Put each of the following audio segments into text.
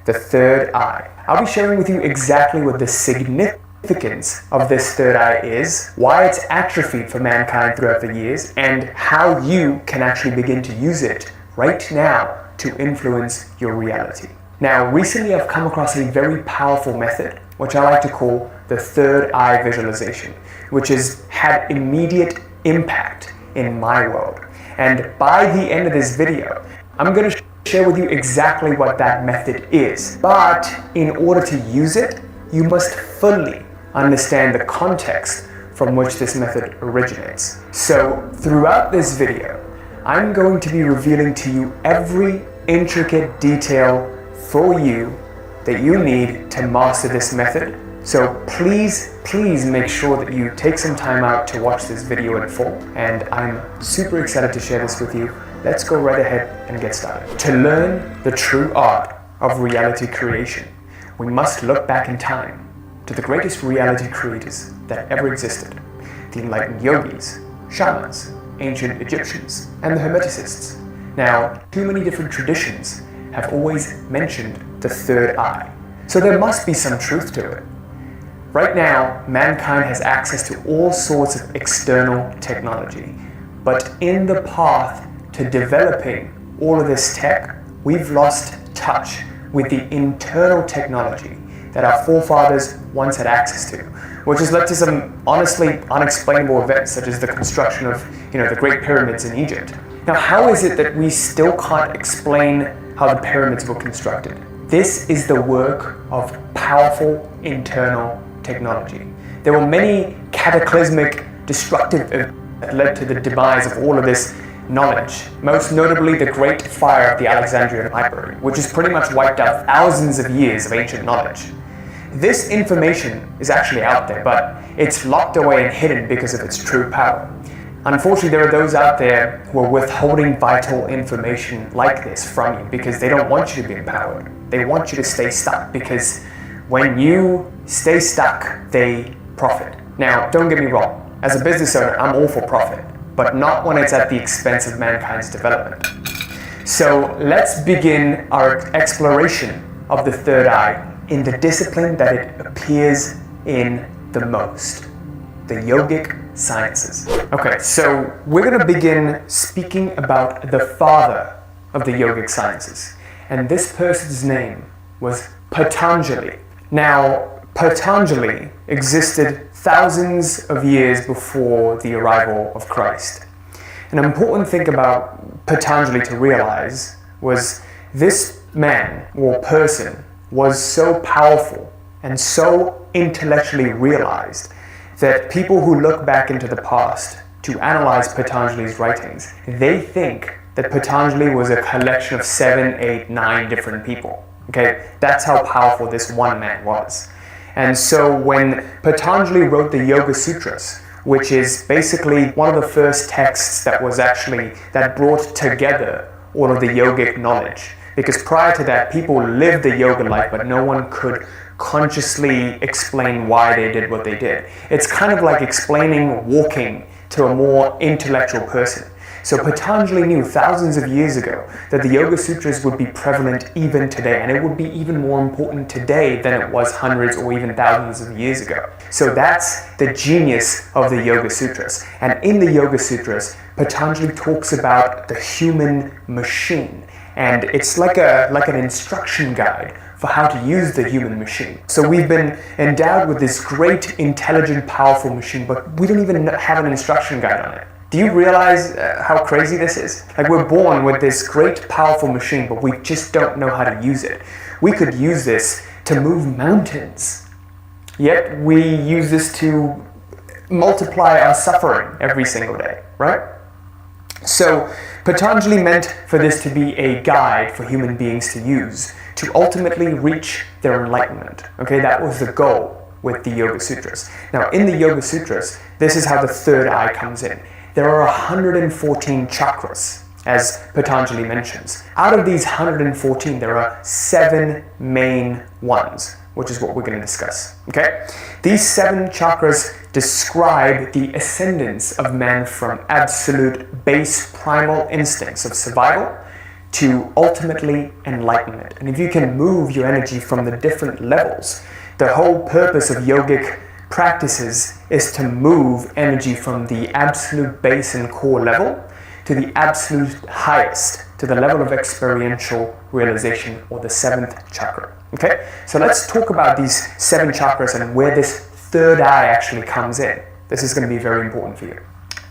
the third eye. I'll be sharing with you exactly what the significance of this third eye is, why it's atrophied for mankind throughout the years, and how you can actually begin to use it right now to influence your reality. Now, recently I've come across a very powerful method, which I like to call the third eye visualization, which has had immediate impact in my world. And by the end of this video, I'm going to share with you exactly what that method is. But in order to use it, you must fully understand the context from which this method originates. So throughout this video, I'm going to be revealing to you every intricate detail for you that you need to master this method. So please make sure that you take some time out to watch this video in full. And I'm super excited to share this with you. Let's go right ahead and get started. To learn the true art of reality creation, we must look back in time to the greatest reality creators that ever existed, the enlightened yogis, shamans, ancient Egyptians, and the Hermeticists. Now, too many different traditions have always mentioned the third eye, so there must be some truth to it. Right now, mankind has access to all sorts of external technology, but in the path to developing all of this tech, we've lost touch with the internal technology that our forefathers once had access to, which has led to some honestly unexplainable events such as the construction of, the Great Pyramids in Egypt. Now, how is it that we still can't explain how the pyramids were constructed? This is the work of powerful internal technology. There were many cataclysmic, destructive events that led to the demise of all of this knowledge, most notably the Great Fire of the Alexandrian Library, which has pretty much wiped out thousands of years of ancient knowledge. This information is actually out there, but it's locked away and hidden because of its true power. Unfortunately, there are those out there who are withholding vital information like this from you because they don't want you to be empowered. They want you to stay stuck, because when you stay stuck, they profit. Now, don't get me wrong. As a business owner, I'm all for profit, but not when it's at the expense of mankind's development. So let's begin our exploration of the third eye in the discipline that it appears in the most, the yogic sciences. Okay, so we're going to begin speaking about the father of the yogic sciences, and this person's name was Patanjali. Now, Patanjali existed thousands of years before the arrival of Christ. An important thing about Patanjali to realize was this man or person was so powerful and so intellectually realized that people who look back into the past to analyze Patanjali's writings, they think that Patanjali was a collection of 7, 8, 9 different people. Okay, that's how powerful this one man was. And so when Patanjali wrote the Yoga Sutras, which is basically one of the first texts that brought together all of the yogic knowledge, because prior to that, people lived the yoga life, but no one could consciously explain why they did what they did. It's kind of like explaining walking to a more intellectual person. So Patanjali knew thousands of years ago that the Yoga Sutras would be prevalent even today, and it would be even more important today than it was hundreds or even thousands of years ago. So that's the genius of the Yoga Sutras. And in the Yoga Sutras, Patanjali talks about the human machine, and it's like an instruction guide for how to use the human machine. So we've been endowed with this great, intelligent, powerful machine, but we don't even have an instruction guide on it. Do you realize how crazy this is? Like, we're born with this great, powerful machine, but we just don't know how to use it. We could use this to move mountains, yet we use this to multiply our suffering every single day, right? So Patanjali meant for this to be a guide for human beings to use to ultimately reach their enlightenment. Okay, that was the goal with the Yoga Sutras. Now, in the Yoga Sutras, this is how the third eye comes in. There are 114 chakras, as Patanjali mentions. Out of these 114, there are 7 main ones, which is what we're going to discuss. Okay? These 7 chakras describe the ascendance of man from absolute base primal instincts of survival to ultimately enlightenment. And if you can move your energy from the different levels, the whole purpose of yogic practices is to move energy from the absolute base and core level to the absolute highest, to the level of experiential realization, or the 7th chakra. Okay, so let's talk about these 7 chakras and where this third eye actually comes in. This is going to be very important for you.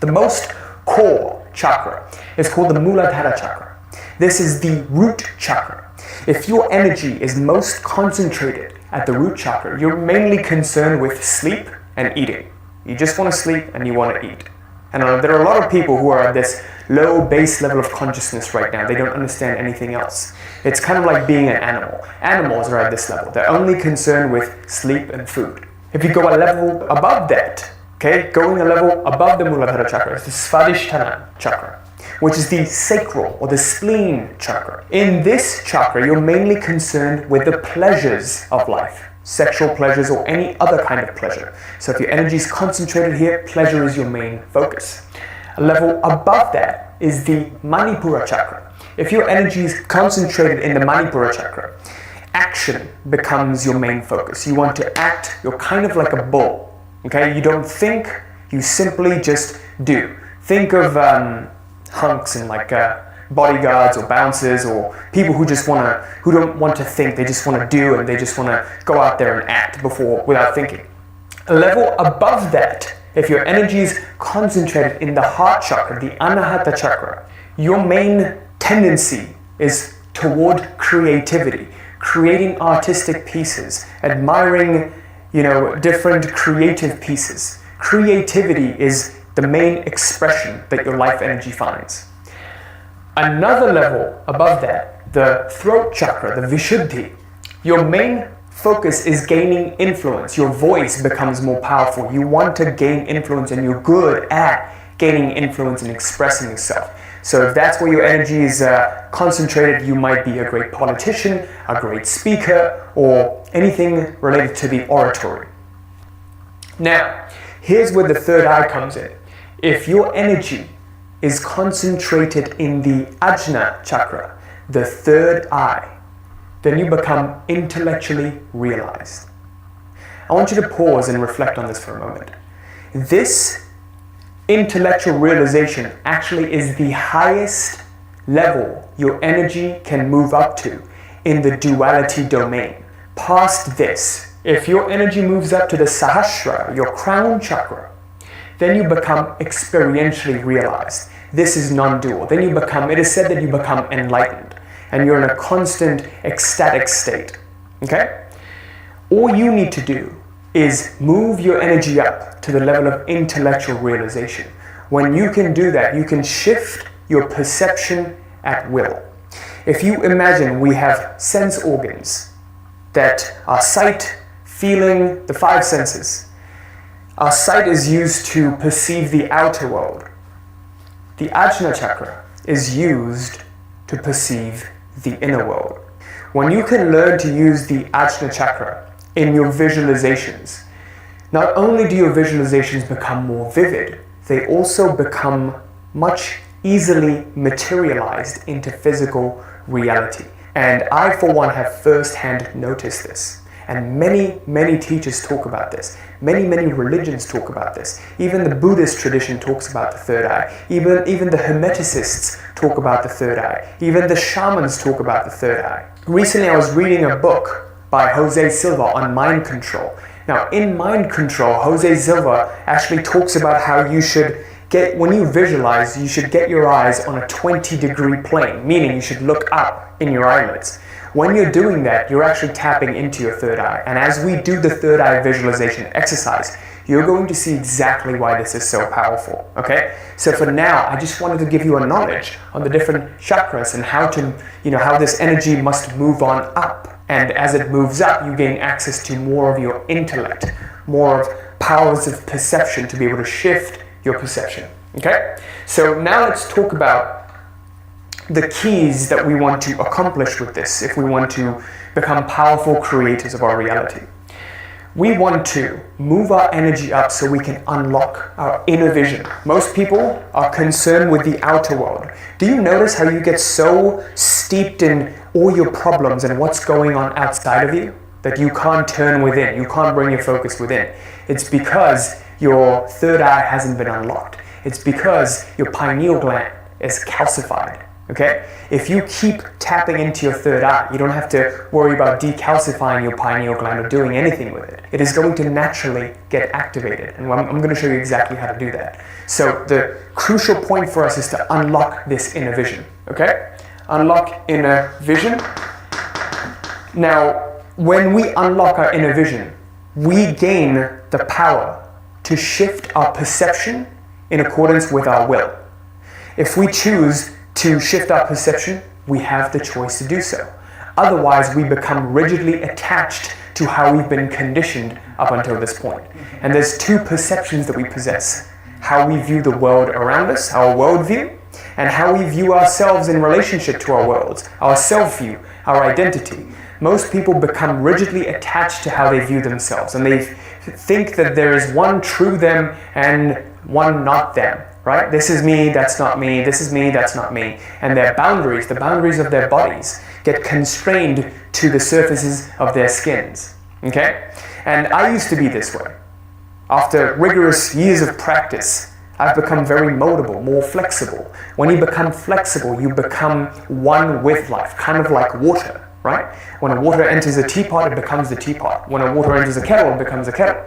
The most core chakra is called the Muladhara chakra. This is the root chakra. If your energy is most concentrated at the root chakra, you're mainly concerned with sleep and eating. You just want to sleep and you want to eat. And there are a lot of people who are at this low base level of consciousness right now. They don't understand anything else. It's kind of like being an animal. Animals are at this level. They're only concerned with sleep and food. If you go a level above that, okay, going a level above the Muladhara chakra is the Svadhisthana chakra, which is the sacral or the spleen chakra. In this chakra, you're mainly concerned with the pleasures of life. Sexual pleasures or any other kind of pleasure. So if your energy is concentrated here, pleasure is your main focus. A level above that is the Manipura chakra. If your energy is concentrated in the Manipura chakra, action becomes your main focus. You want to act, you're kind of like a bull. Okay, you don't think, you simply just do. Think of hunks and like bodyguards or bouncers or people who don't want to think, they just want to do, and they just want to go out there and act without thinking. A level above that, if your energy is concentrated in the heart chakra, the Anahata chakra, your main tendency is toward creativity, creating artistic pieces, admiring, different creative pieces. Creativity is the main expression that your life energy finds. Another level above that, the throat chakra, the Vishuddhi, your main focus is gaining influence. Your voice becomes more powerful. You want to gain influence, and you're good at gaining influence and expressing yourself. So if that's where your energy is concentrated, you might be a great politician, a great speaker, or anything related to the oratory. Now, here's where the third eye comes in. If your energy is concentrated in the Ajna chakra, the third eye, then you become intellectually realized. I want you to pause and reflect on this for a moment. This intellectual realization actually is the highest level your energy can move up to in the duality domain. Past this, if your energy moves up to the Sahasrara, your crown chakra, then you become experientially realized. This is non-dual. Then it is said that you become enlightened, and you're in a constant ecstatic state. Okay? All you need to do is move your energy up to the level of intellectual realization. When you can do that, you can shift your perception at will. If you imagine we have sense organs that are sight, feeling, the 5 senses. Our sight is used to perceive the outer world. The Ajna chakra is used to perceive the inner world. When you can learn to use the Ajna chakra in your visualizations, not only do your visualizations become more vivid, they also become much easily materialized into physical reality. And I, for one, have first-hand noticed this. And many teachers talk about this. Many religions talk about this. Even the Buddhist tradition talks about the third eye. Even the Hermeticists talk about the third eye. Even the shamans talk about the third eye. Recently I was reading a book by Jose Silva on mind control. Now, in mind control, Jose Silva actually talks about how you should when you visualize, you should get your eyes on a 20-degree plane, meaning you should look up in your eyelids. When you're doing that, you're actually tapping into your third eye. And as we do the third eye visualization exercise, you're going to see exactly why this is so powerful, okay? So for now, I just wanted to give you a knowledge on the different chakras and how this energy must move on up. And as it moves up, you gain access to more of your intellect, more of powers of perception to be able to shift your perception, okay? So now let's talk about the keys that we want to accomplish with this if we want to become powerful creators of our reality. We want to move our energy up so we can unlock our inner vision. Most people are concerned with the outer world. Do you notice how you get so steeped in all your problems and what's going on outside of you that you can't turn within, you can't bring your focus within? It's because your third eye hasn't been unlocked. It's because your pineal gland is calcified. Okay? If you keep tapping into your third eye, you don't have to worry about decalcifying your pineal gland or doing anything with it. It is going to naturally get activated. And I'm going to show you exactly how to do that. So the crucial point for us is to unlock this inner vision. Okay? Unlock inner vision. Now, when we unlock our inner vision, we gain the power to shift our perception in accordance with our will. If we choose to shift our perception, we have the choice to do so. Otherwise, we become rigidly attached to how we've been conditioned up until this point. And there's two perceptions that we possess: how we view the world around us, our worldview, and how we view ourselves in relationship to our worlds, our self-view, our identity. Most people become rigidly attached to how they view themselves, and they think that there is one true them and one not them. Right? This is me, that's not me, this is me, that's not me. And their boundaries, the boundaries of their bodies, get constrained to the surfaces of their skins. Okay? And I used to be this way. After rigorous years of practice, I've become very moldable, more flexible. When you become flexible, you become one with life, kind of like water, right? When water enters a teapot, it becomes the teapot. When water enters a kettle, it becomes a kettle.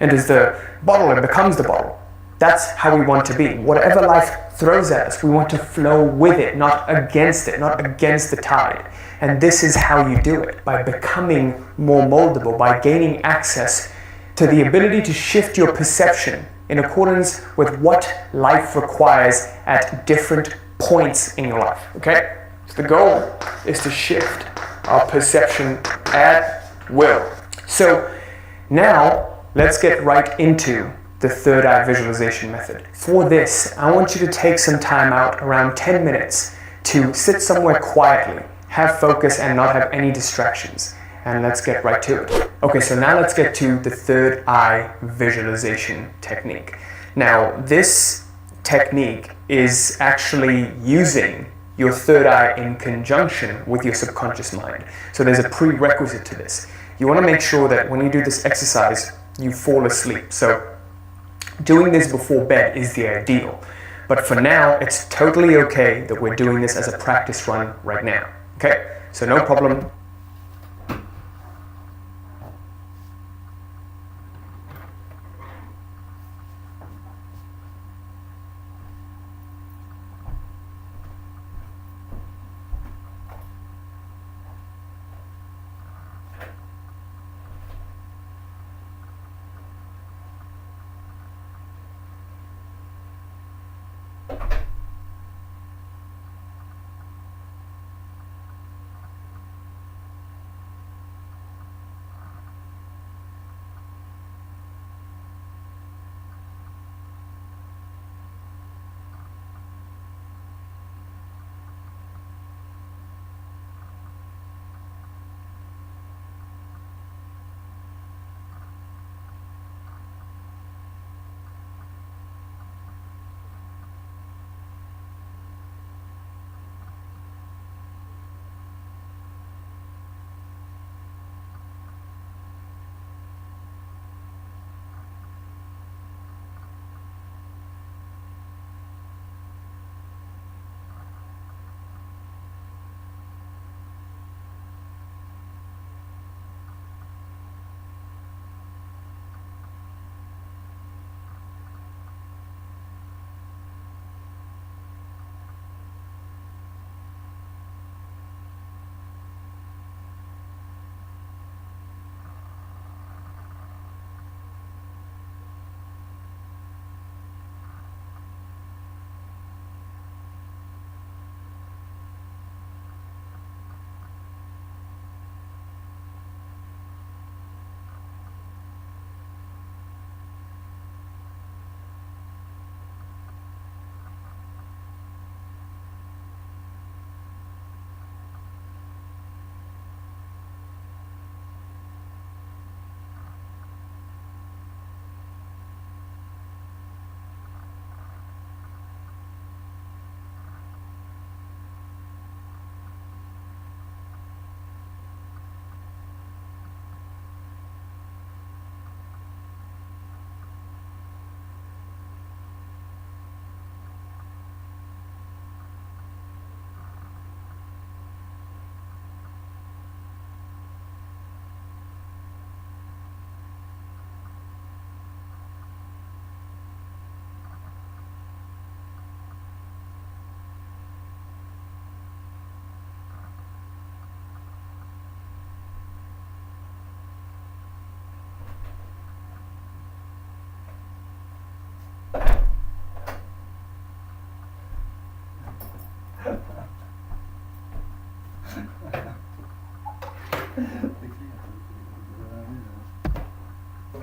Enters the bottle, it becomes the bottle. That's how we want to be. Whatever life throws at us, we want to flow with it, not against it, not against the tide. And this is how you do it, by becoming more moldable, by gaining access to the ability to shift your perception in accordance with what life requires at different points in your life. Okay? So the goal is to shift our perception at will. So now let's get right into the third eye visualization method. For this, I want you to take some time out, around 10 minutes, to sit somewhere quietly, have focus and not have any distractions. And let's get right to it. Okay, so now let's get to the third eye visualization technique. Now, this technique is actually using your third eye in conjunction with your subconscious mind. So there's a prerequisite to this. You want to make sure that when you do this exercise, you fall asleep. So doing this before bed is the ideal. But for now, it's totally okay that we're doing this as a practice run right now. Okay? So no problem.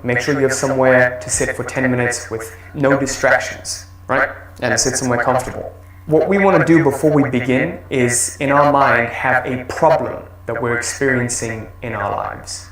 Make sure you have somewhere to sit for 10 minutes with no distractions, right? And sit somewhere comfortable. What we want to do before we begin is, in our mind, have a problem that we're experiencing in our lives.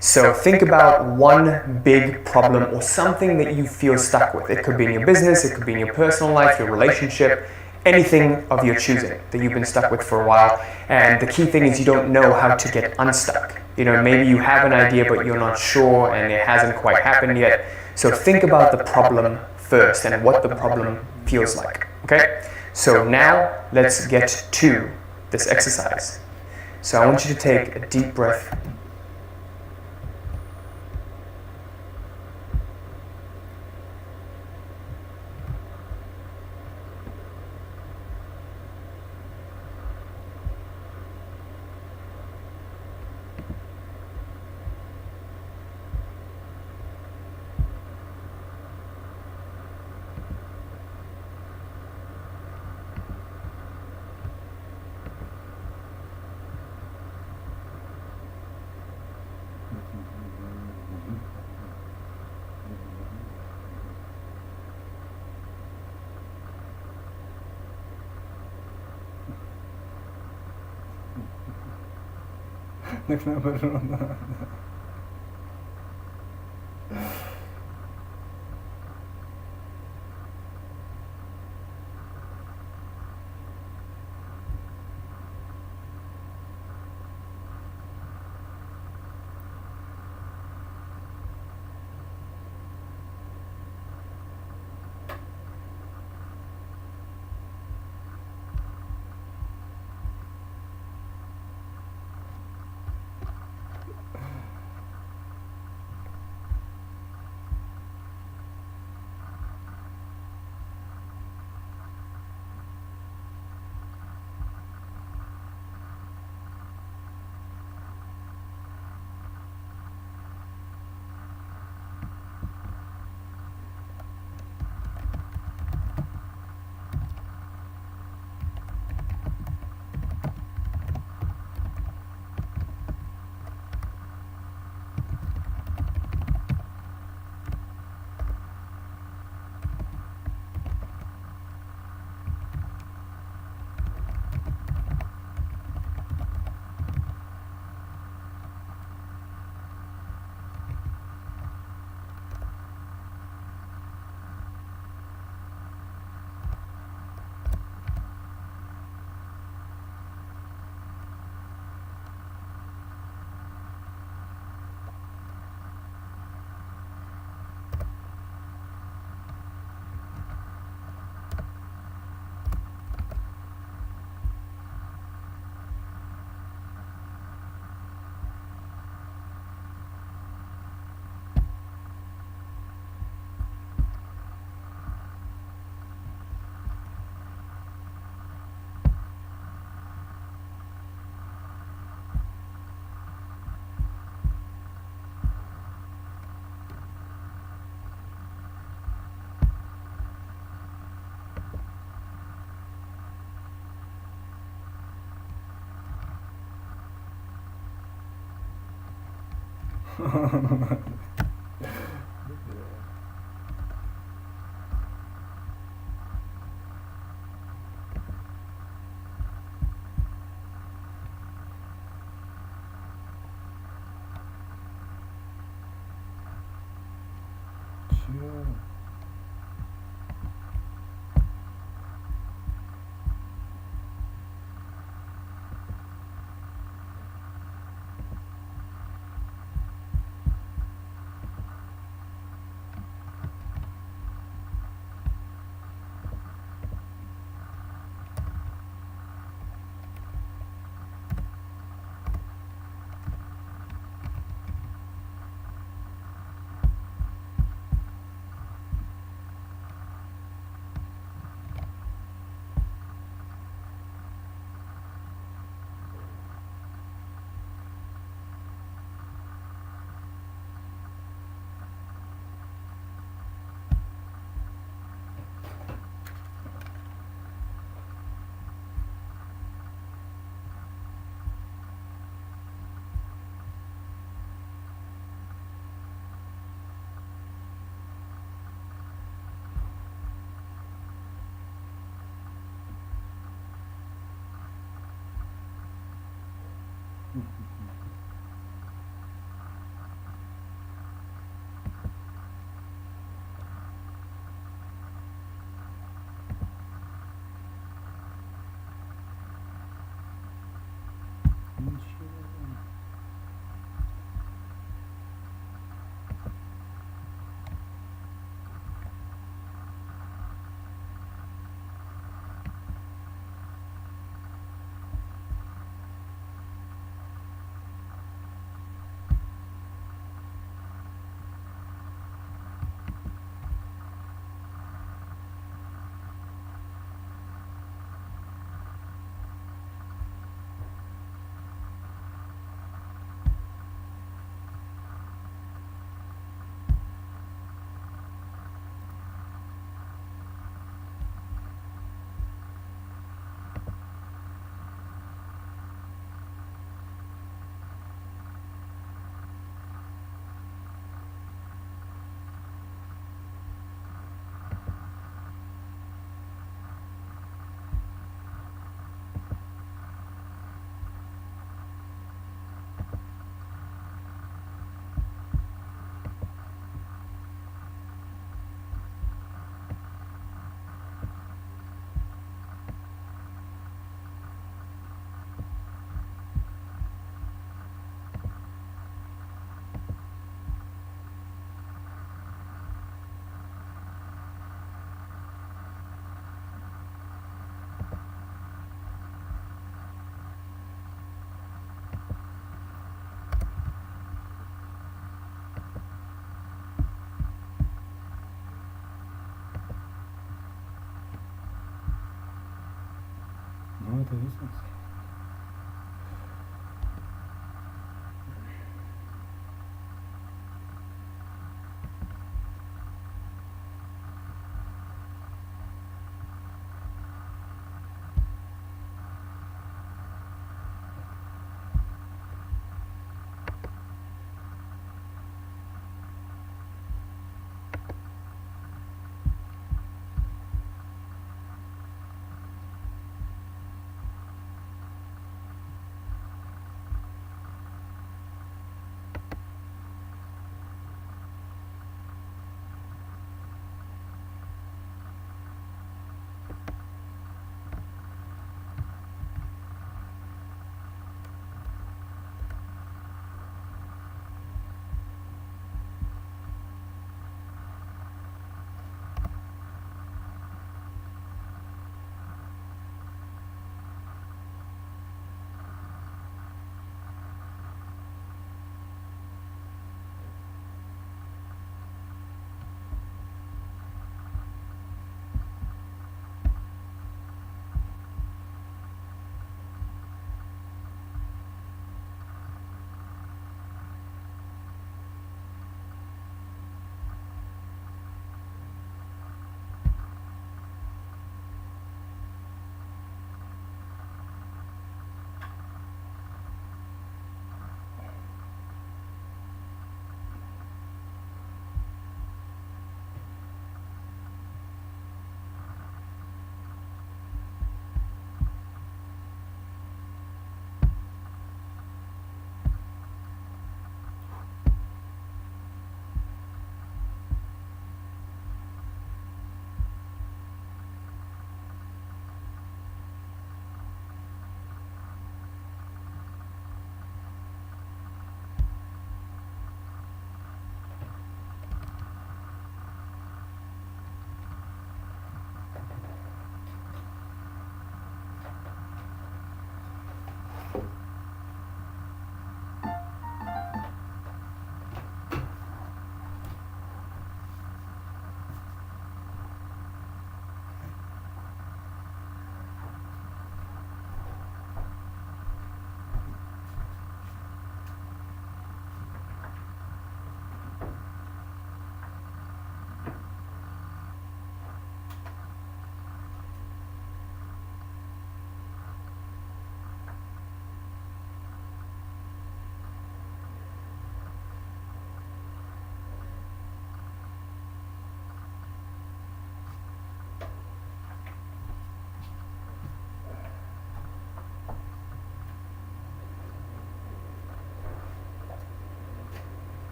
So think about one big problem or something that you feel stuck with. It could be in your business, it could be in your personal life, your relationship, anything of your choosing that you've been stuck with for a while. And the key thing is you don't know how to get unstuck. Maybe you have an idea but you're not sure and it hasn't quite happened yet. So think about the problem first and what the problem feels like, okay? So now let's get to this exercise. So I want you to take a deep breath.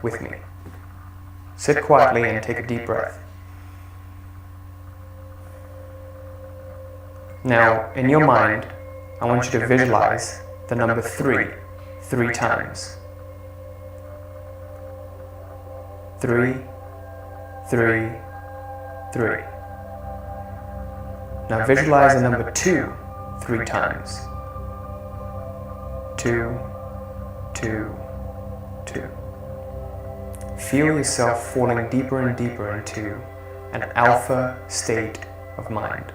with me. Sit quietly and take a deep breath. Now, in your mind, I want you to visualize the number 3 times. 3, 3, 3. Now visualize the number 2 3 times. 2, 2, 2. Feel yourself falling deeper and deeper into an alpha state of mind.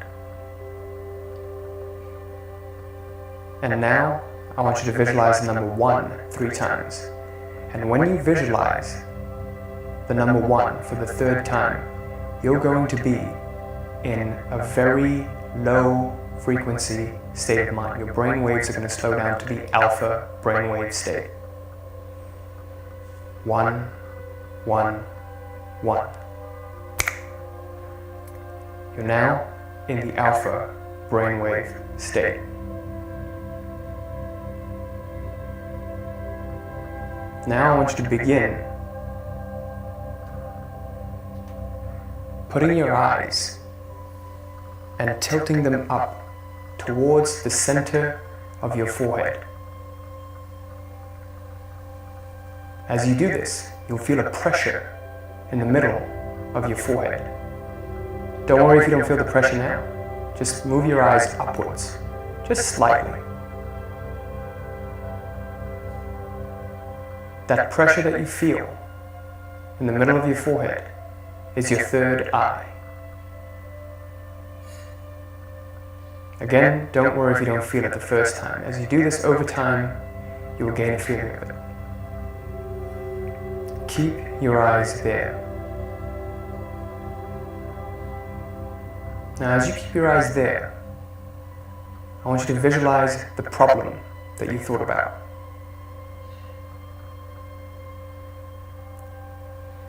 And now, I want you to visualize the number 1 3 times. And when you visualize the number 1 for the 3rd time, you're going to be in a very low frequency state of mind. Your brain waves are going to slow down to the alpha brainwave state. 1, 1, 1. You're now in the alpha brainwave state. Now I want you to begin putting your eyes and tilting them up towards the center of your forehead. As you do this, you'll feel a pressure in the middle of your forehead. Don't worry if you don't feel the pressure now. Just move your eyes upwards, just slightly. That pressure that you feel in the middle of your forehead is your 3rd eye. Again, don't worry if you don't feel it the first time. As you do this over time, you will gain a feeling of it. Keep your eyes there. Now, as you keep your eyes there, I want you to visualize the problem that you thought about.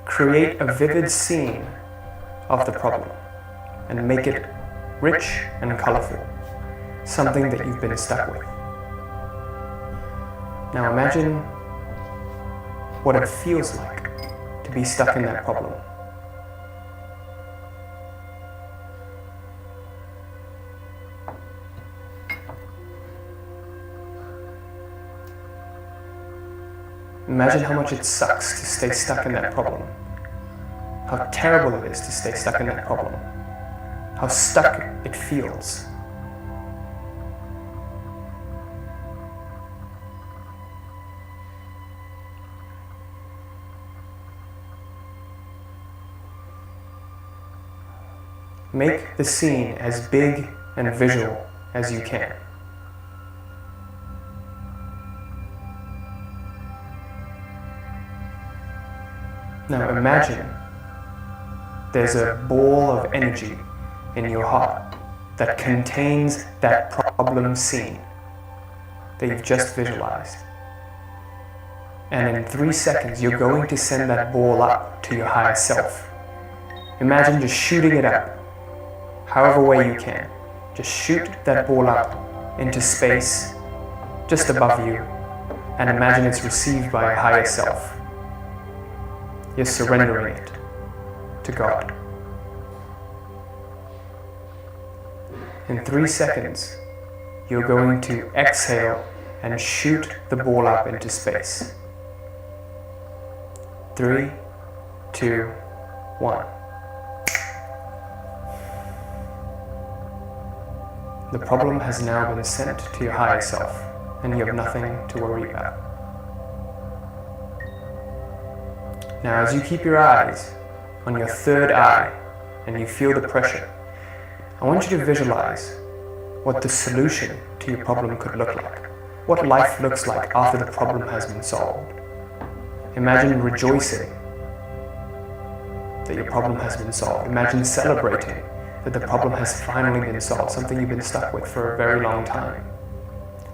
Create a vivid scene of the problem and make it rich and colorful, something that you've been stuck with. Now imagine what it feels like to be stuck in that problem. Imagine how much it sucks to stay stuck in that problem. How terrible it is to stay stuck in that problem. How stuck it feels. Make the scene as big and visual as you can. Now imagine there's a ball of energy in your heart that contains that problem scene that you've just visualized. And in 3 seconds, you're going to send that ball up to your higher self. Imagine just shooting it up, however way you can. Just shoot that ball up into space, just above you, and imagine it's received by a higher self. You're surrendering it to God. In 3 seconds, you're going to exhale and shoot the ball up into space. 3, 2, 1. The problem has now been sent to your higher self, and you have nothing to worry about. Now, as you keep your eyes on your 3rd eye and you feel the pressure, I want you to visualize what the solution to your problem could look like. What life looks like after the problem has been solved. Imagine rejoicing that your problem has been solved. Imagine celebrating that the problem has finally been solved, something you've been stuck with for a very long time.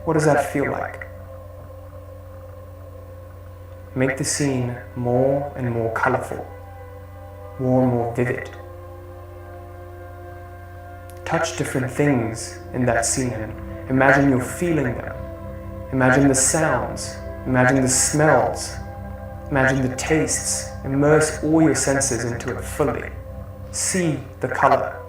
What does that feel like? Make the scene more and more colorful, more and more vivid. Touch different things in that scene and imagine you're feeling them. Imagine the sounds, imagine the smells Imagine the tastes. Immerse all your senses into it fully. See the color.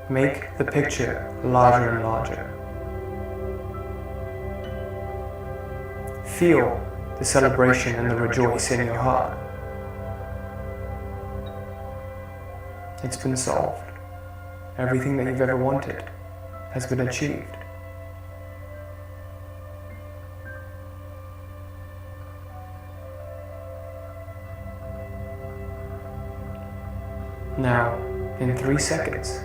Make the picture larger and larger. Feel the celebration and the rejoice in your heart. It's been solved. Everything that you've ever wanted has been achieved. Now, in 3 seconds,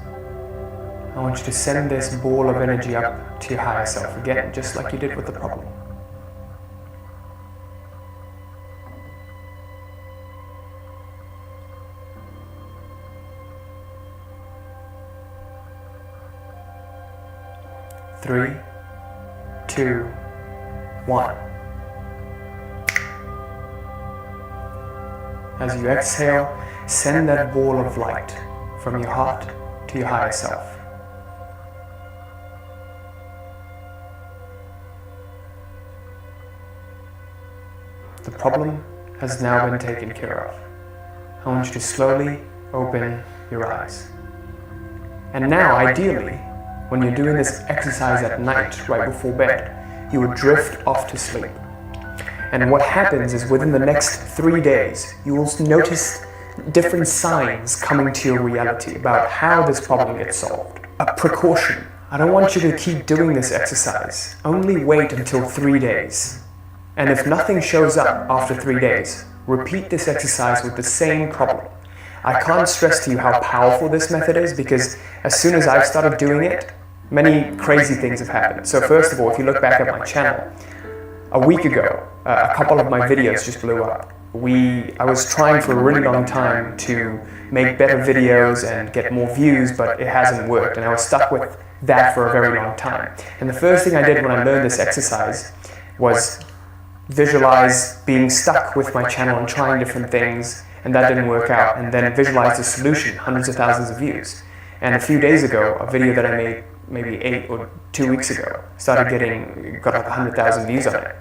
I want you to send this ball of energy up to your higher self again, just like you did with the problem. Three, two, one. As you exhale, send that ball of light from your heart to your higher self. The problem has now been taken care of. I want you to slowly open your eyes. And now, ideally, when you're doing this exercise at night, right before bed, you will drift off to sleep. And what happens is within the next 3 days, you will notice different signs coming to your reality about how this problem gets solved. A precaution. I don't want you to keep doing this exercise. Only wait until 3 days. And if nothing shows up after 3 days, repeat this exercise with the same problem. I can't stress to you how powerful this method is, because as soon as I've started doing it, many crazy things have happened. So first of all, if you look back at my channel, a week ago, a couple of my videos just blew up. I was trying for a really long time to make better videos and get more views, but it hasn't worked, and I was stuck with that for a very long time. And the first thing I did when I learned this exercise was visualize being stuck with my channel and trying different things, and that didn't work out, and then visualize the solution, hundreds of thousands of views. And a few days ago, a video that I made maybe 8 or 2 weeks ago got like 100,000 views on it,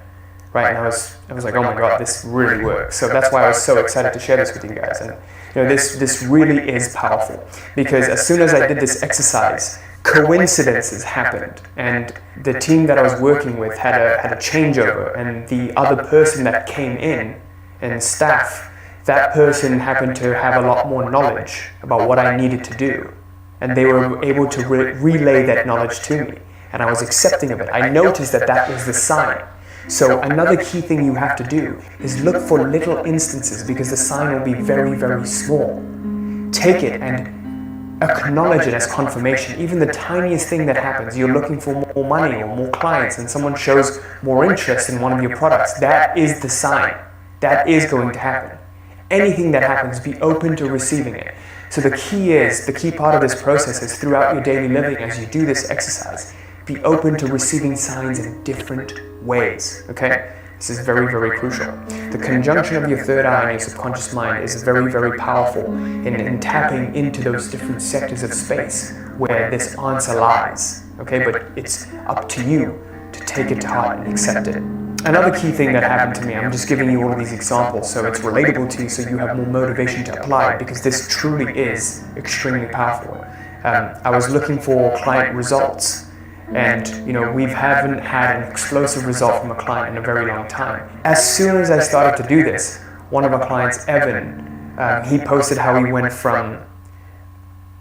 right? And I was like, oh my god, this really works. So that's why I was so excited to share this with you guys. And you know, this really is powerful, because as soon as I did this exercise, coincidences happened, and the team that I was working with had a changeover, and the other person that came in and staff, that person happened to have a lot more knowledge about what I needed to do, and they were able to relay that knowledge to me, and I was accepting of it. I noticed that was the sign. So another key thing you have to do is look for little instances, because the sign will be very, very small. Take it and acknowledge it as confirmation. Even the tiniest thing that happens, you're looking for more money or more clients, and someone shows more interest in one of your products, that is the sign. That is going to happen. Anything that happens, be open to receiving it. So the key part of this process is throughout your daily living, as you do this exercise, be open to receiving signs in different ways, okay? This is very, very crucial. The conjunction of your third eye and your subconscious mind is very, very powerful in tapping into those different sectors of space where this answer lies, okay? But it's up to you to take it to heart and accept it. Another key thing that happened to me, I'm just giving you all of these examples so it's relatable to you, so you have more motivation to apply it, because this truly is extremely powerful. I was looking for client results, and you know, we haven't had an explosive result from a client in a very long time. As soon as I started to do this, one of our clients, Evan, he posted how he went from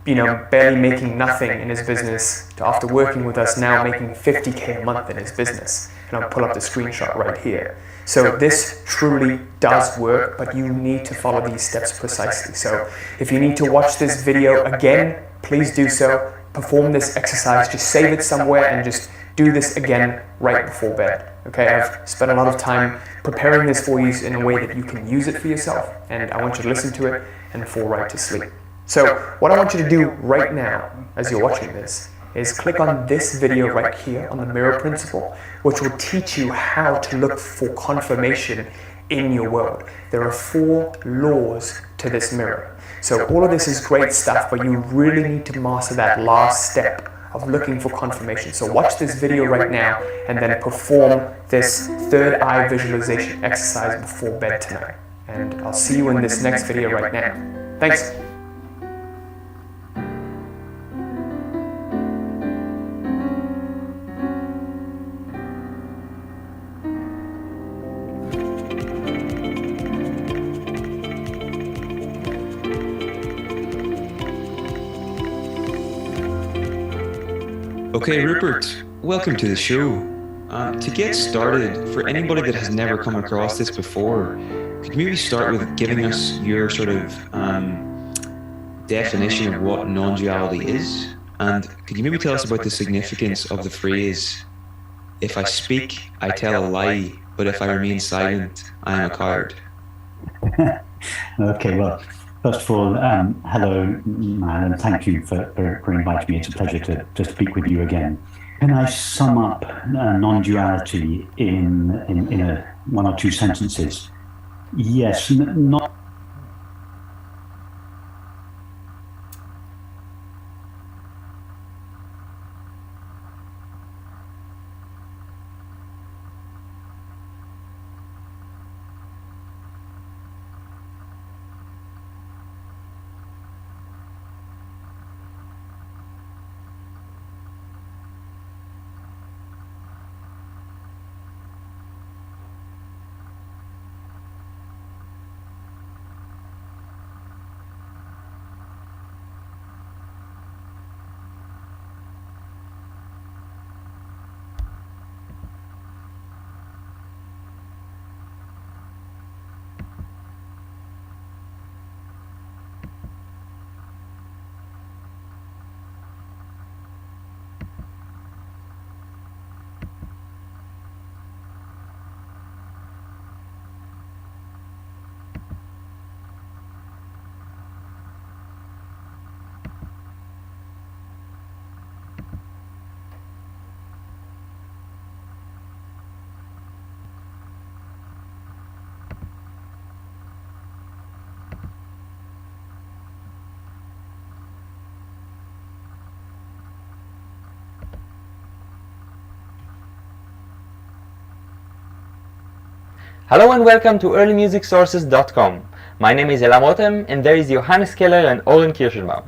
barely making nothing in his business to, after working with us, now making 50K a month in his business. And I'll pull up the screenshot right here. So this truly does work, but you need to follow these steps precisely. So if you need to watch this video again, please do so. Perform this exercise, just save it somewhere and just do this again right before bed. Okay, I've spent a lot of time preparing this for you in a way that you can use it for yourself, and I want you to listen to it and fall right to sleep. So what I want you to do right now, as you're watching this, is click on this video right here on the mirror principle, which will teach you how to look for confirmation in your world. There are 4 laws to this mirror. So all of this is great stuff, but you really need to master that last step of looking for confirmation. So watch this video right now and then perform this third eye visualization exercise before bed tonight. And I'll see you in this next video right now. Thanks. Okay, Rupert, welcome to the show. To get started, for anybody that has never come across this before, could you maybe start with giving us your sort of definition of what non-duality is? And could you maybe tell us about the significance of the phrase, "If I speak, I tell a lie, but if I remain silent, I am a coward"? Okay, well, first of all, hello, man, and thank you for inviting me. It's a pleasure to speak with you again. Can I sum up non-duality in one or two sentences? Yes, not. Hello and welcome to earlymusicsources.com. My name is Ela Motem and there is Johannes Keller and Olen Kirschenbaum.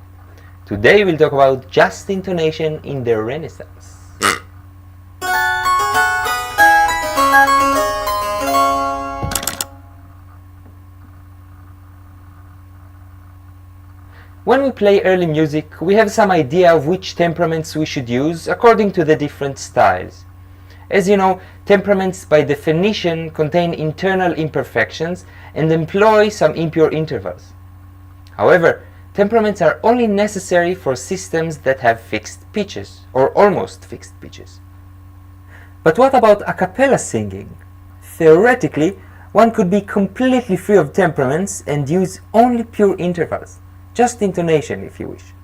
Today we'll talk about just intonation in the Renaissance. When we play early music, we have some idea of which temperaments we should use according to the different styles. As you know, temperaments by definition contain internal imperfections and employ some impure intervals. However, temperaments are only necessary for systems that have fixed pitches, or almost fixed pitches. But what about a cappella singing? Theoretically, one could be completely free of temperaments and use only pure intervals, just intonation if you wish.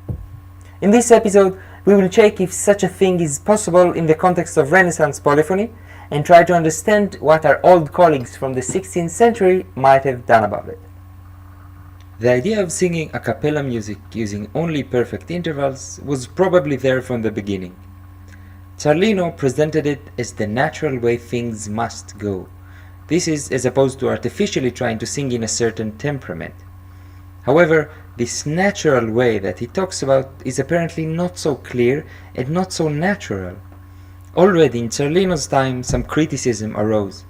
In this episode, we will check if such a thing is possible in the context of Renaissance polyphony and try to understand what our old colleagues from the 16th century might have done about it. The idea of singing a cappella music using only perfect intervals was probably there from the beginning. Zarlino presented it as the natural way things must go. This is as opposed to artificially trying to sing in a certain temperament. However, this natural way that he talks about is apparently not so clear and not so natural. Already in Zarlino's time some criticism arose,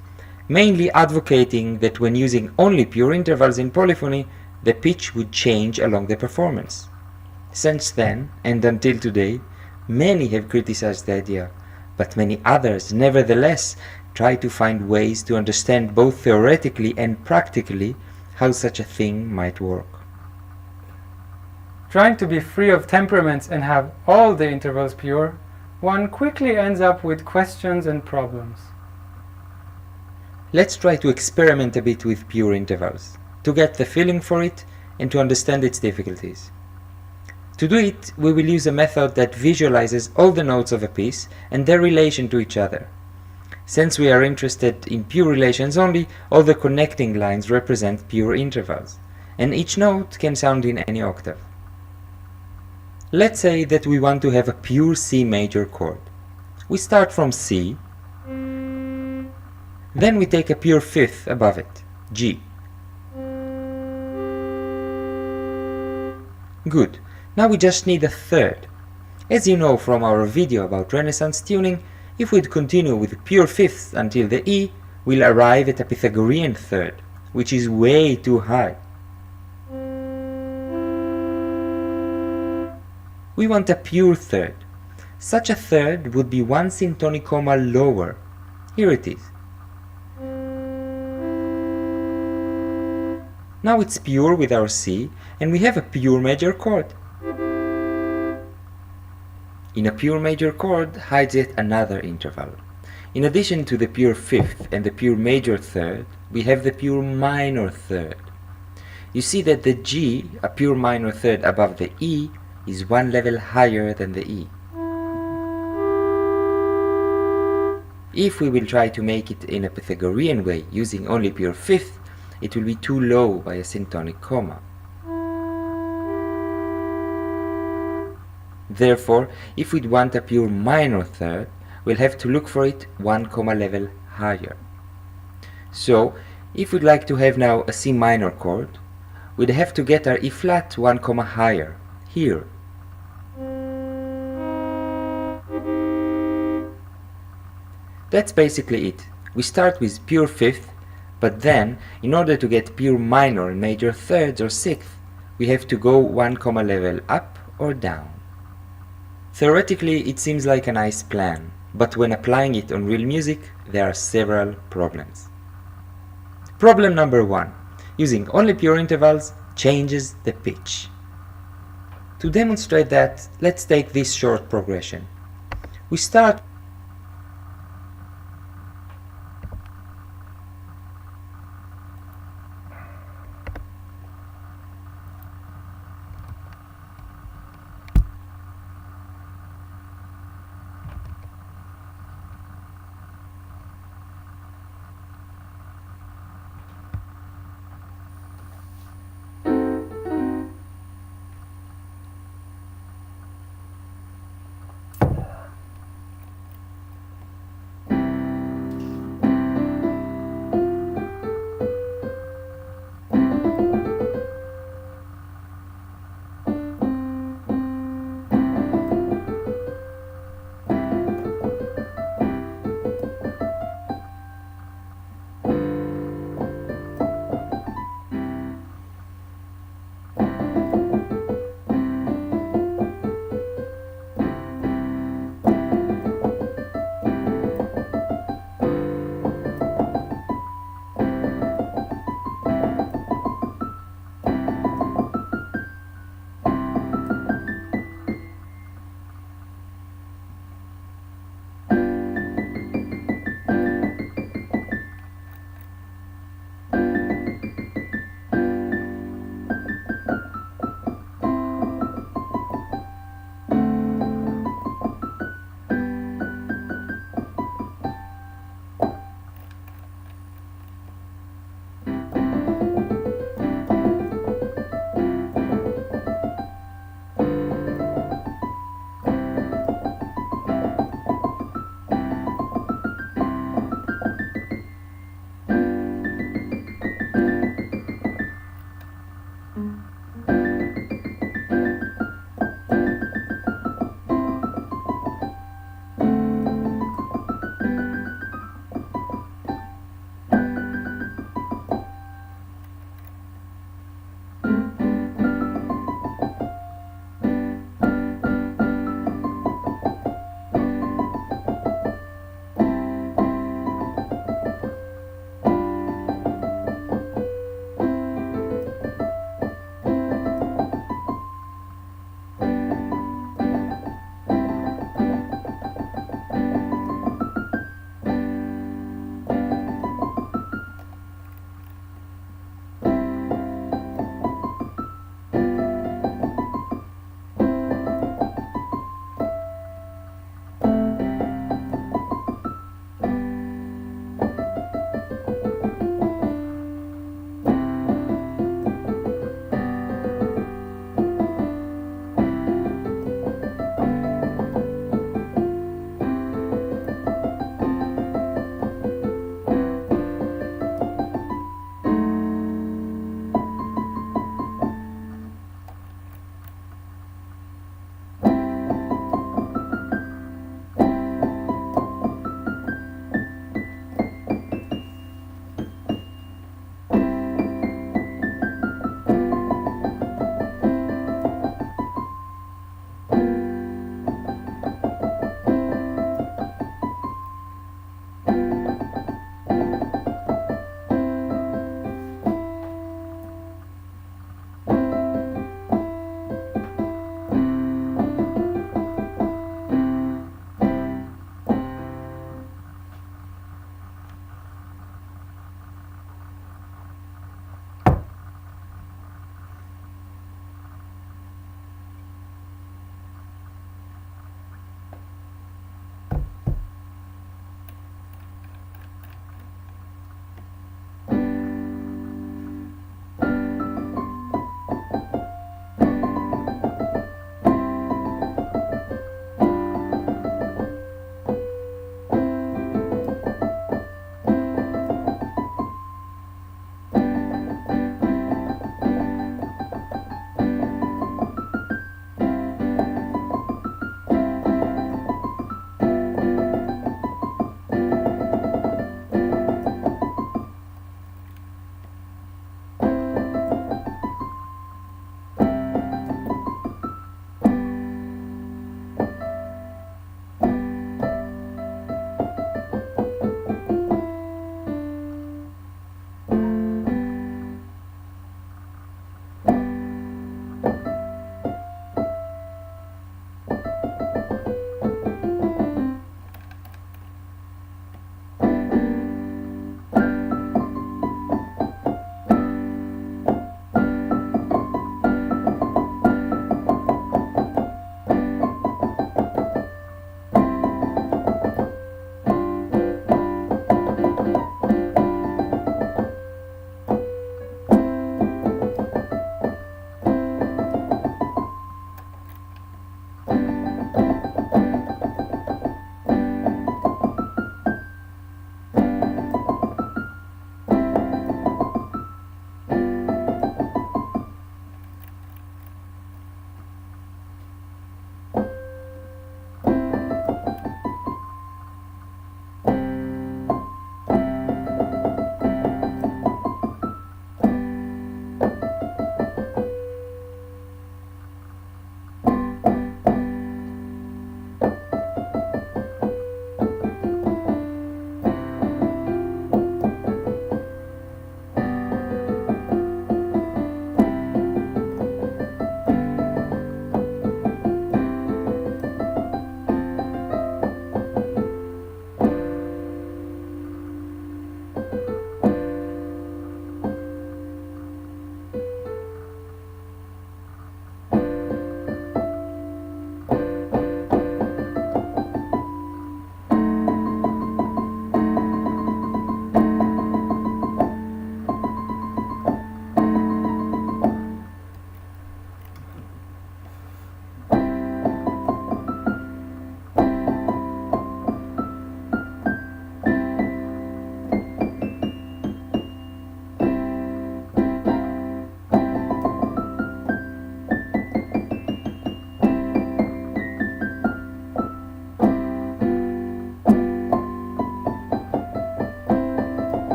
mainly advocating that when using only pure intervals in polyphony, the pitch would change along the performance. Since then, and until today, many have criticized the idea, but many others nevertheless try to find ways to understand both theoretically and practically how such a thing might work. Trying to be free of temperaments and have all the intervals pure, one quickly ends up with questions and problems. Let's try to experiment a bit with pure intervals, to get the feeling for it and to understand its difficulties. To do it, we will use a method that visualizes all the notes of a piece and their relation to each other. Since we are interested in pure relations only, all the connecting lines represent pure intervals, and each note can sound in any octave. Let's say that we want to have a pure C major chord. We start from C, then we take a pure fifth above it, G. Good, now we just need a third. As you know from our video about Renaissance tuning, if we'd continue with pure fifths until the E, we'll arrive at a Pythagorean third, which is way too high. We want a pure third. Such a third would be one syntonic comma lower. Here it is. Now it's pure with our C, and we have a pure major chord. In a pure major chord hides yet another interval. In addition to the pure fifth and the pure major third, we have the pure minor third. You see that the G, a pure minor third above the E, is one level higher than the E. If we will try to make it in a Pythagorean way using only pure fifth, it will be too low by a syntonic comma. Therefore, if we'd want a pure minor third, we'll have to look for it one comma level higher. So, if we'd like to have now a C minor chord, we'd have to get our E flat one comma higher, here. That's basically it. We start with pure fifth, but then, in order to get pure minor and major thirds or sixth, we have to go one comma level up or down. Theoretically, it seems like a nice plan, but when applying it on real music, there are several problems. Problem number 1. Using only pure intervals changes the pitch. To demonstrate that, let's take this short progression. We start